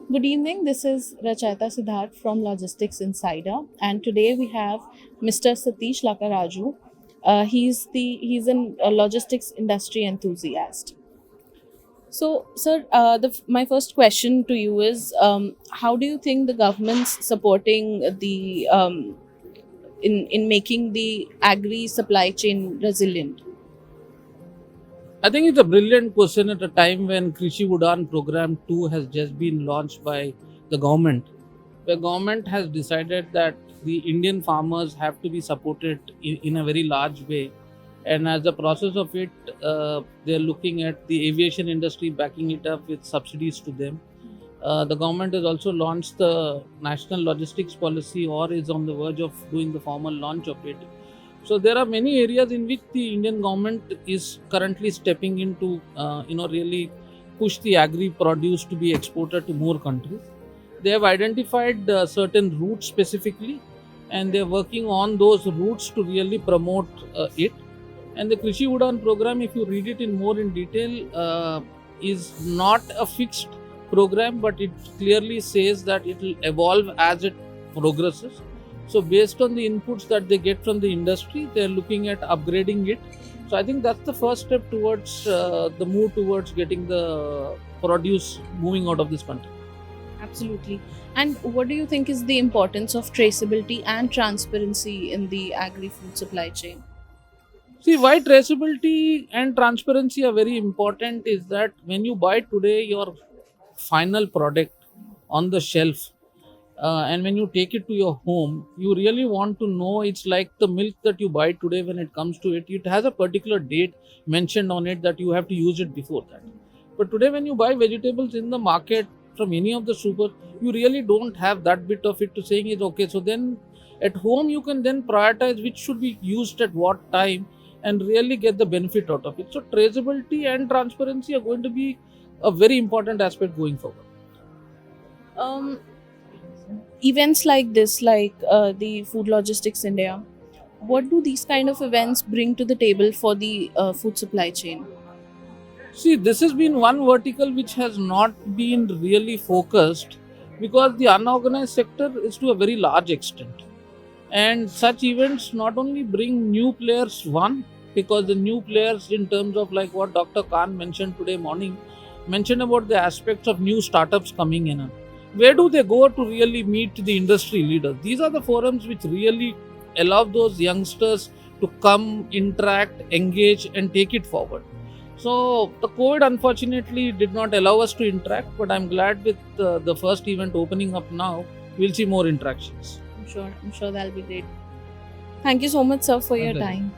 Good evening. This is Rachayata Siddharth from Logistics Insider, and today we have Mr. Satish Lakaraju. He's an logistics industry enthusiast. So, sir, my first question to you is, how do you think the government's supporting the in making the agri supply chain resilient? I think it's a brilliant question at a time when Krishi Udan Program 2 has just been launched by the government. The government has decided that the Indian farmers have to be supported in a very large way. And as a process of it, they're looking at the aviation industry backing it up with subsidies to them. The government has also launched the national logistics policy or is on the verge of doing the formal launch of it. So there are many areas in which the Indian government is currently stepping in to, really push the agri produce to be exported to more countries. They have identified certain routes specifically, and they are working on those routes to really promote it. And the Krishi Udan program, if you read it in more in detail, is not a fixed program, but it clearly says that it will evolve as it progresses. So based on the inputs that they get from the industry, they're looking at upgrading it. So I think that's the first step towards the move towards getting the produce moving out of this country. Absolutely. And what do you think is the importance of traceability and transparency in the agri food supply chain? See, why traceability and transparency are very important is that when you buy today your final product on the shelf, and when you take it to your home, you really want to know. It's like the milk that you buy today. When it comes to it, it has a particular date mentioned on it that you have to use it before that. But today when you buy vegetables in the market from any of the super, you really don't have that bit of it to saying is okay. So then at home you can then prioritize which should be used at what time and really get the benefit out of it. So traceability and transparency are going to be a very important aspect going forward. Um, Events like this, like the Food Logistics India, what do these kind of events bring to the table for the food supply chain? See, this has been one vertical which has not been really focused because the unorganized sector is to a very large extent. And such events not only bring new players, one, because the new players, in terms of like what Dr. Khan mentioned today morning, mentioned about the aspects of new startups coming in. Where do they go to really meet the industry leaders? These are the forums which really allow those youngsters to come, interact, engage, and take it forward. So the COVID unfortunately did not allow us to interact, but I'm glad with the first event opening up now, we'll see more interactions. I'm sure that'll be great. Thank you so much, sir, for My your pleasure. time.